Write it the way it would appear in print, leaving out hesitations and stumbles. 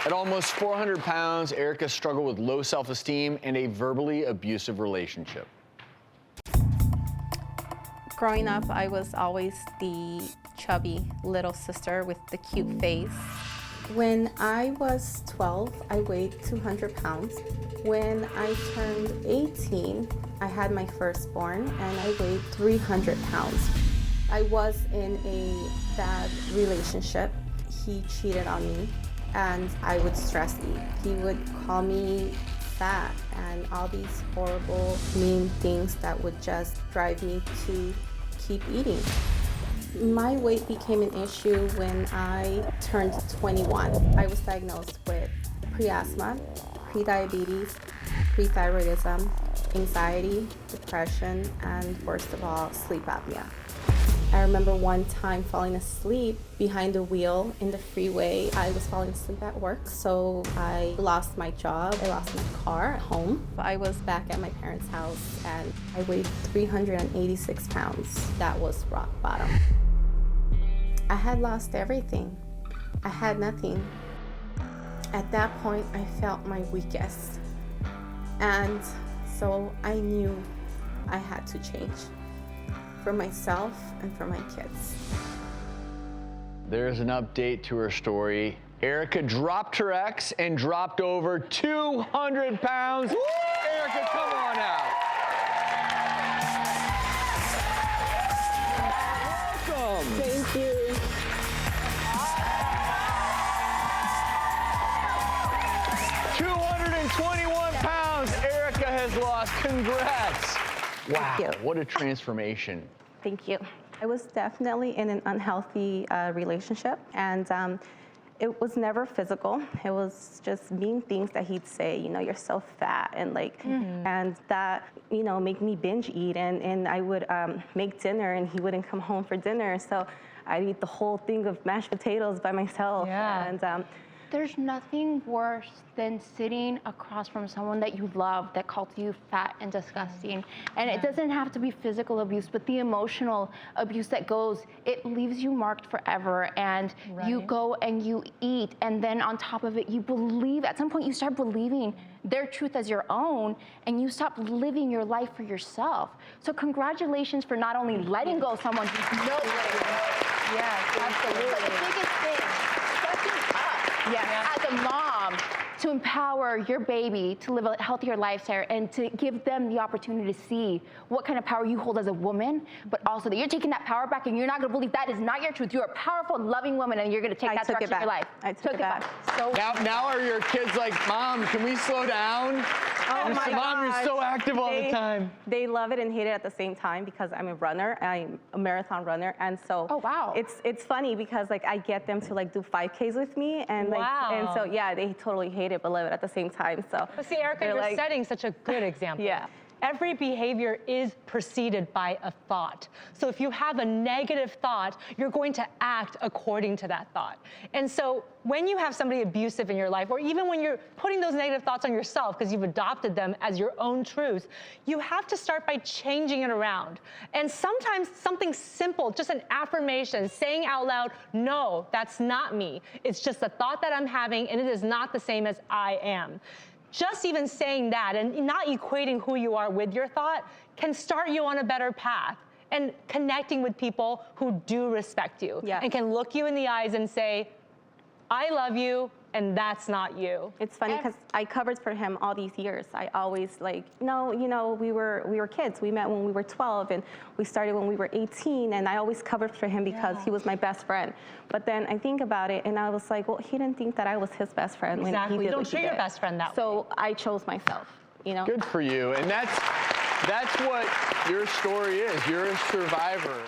At almost 400 pounds, Erika struggled with low self-esteem and a verbally abusive relationship. Growing up, I was always the chubby little sister with the cute face. When I was 12, I weighed 200 pounds. When I turned 18, I had my firstborn and I weighed 300 pounds. I was in a bad relationship. He cheated on me and I would stress eat. He would call me fat and all these horrible, mean things that would just drive me to keep eating. My weight became an issue when I turned 21. I was diagnosed with pre-asthma, pre-diabetes, pre-thyroidism, anxiety, depression, and worst of all, sleep apnea. I remember one time falling asleep behind the wheel in the freeway. I was falling asleep at work, so I lost my job. I lost my car at home. I was back at my parents' house and I weighed 386 pounds. That was rock bottom. I had lost everything. I had nothing. At that point, I felt my weakest. And so I knew I had to change. For myself and for my kids. There's an update to her story. Erika dropped her ex and dropped over 200 pounds. Woo! Erika, come on out. Welcome. Thank you. £221 pounds Erika has lost. Congrats. Wow, Thank you. what a transformation. Thank you. I was definitely in an unhealthy relationship, and it was never physical. It was just mean things that he'd say, you know, you're so fat, and like, and that, you know, make me binge eat, and I would make dinner, and he wouldn't come home for dinner, so I'd eat the whole thing of mashed potatoes by myself. Yeah. And there's nothing worse than sitting across from someone that you love that calls you fat and disgusting. And it doesn't have to be physical abuse, but the emotional abuse that goes, it leaves you marked forever. And you go and you eat, and then on top of it, you believe, at some point you start believing their truth as your own, and you stop living your life for yourself. So congratulations for not only letting go of someone who's no way. Yes, absolutely. But the biggest thing, stepping up. As a mom, to empower your baby to live a healthier lifestyle and to give them the opportunity to see what kind of power you hold as a woman, but also that you're taking that power back and you're not going to believe that is not your truth. You're a powerful, loving woman, and you're going to take that direction in your life. I took it back. So Now are your kids like, Mom, can we slow down? Oh my Mom, you're so active all the time. They love it and hate it at the same time because I'm a runner. I'm a marathon runner, and so it's funny because like I get them to like do 5Ks with me, and like and so yeah, they totally hate it but love it at the same time. So but see, Erika, you're like, setting such a good example. Yeah. Every behavior is preceded by a thought. So if you have a negative thought, you're going to act according to that thought. And so when you have somebody abusive in your life, or even when you're putting those negative thoughts on yourself because you've adopted them as your own truth, you have to start by changing it around. And sometimes something simple, just an affirmation, saying out loud, no, that's not me. It's just a thought that I'm having, and it is not the same as I am. Just even saying that and not equating who you are with your thought can start you on a better path, and connecting with people who do respect you and can look you in the eyes and say, I love you, and that's not you. It's funny because I covered for him all these years. I always like, no, you know, we were kids. We met when we were 12, and we started when we were 18, and I always covered for him because he was my best friend. But then I think about it, and I was like, well, he didn't think that I was his best friend when he did what he did. Don't treat your best friend that way. So I chose myself, you know? Good for you, and that's what your story is. You're a survivor.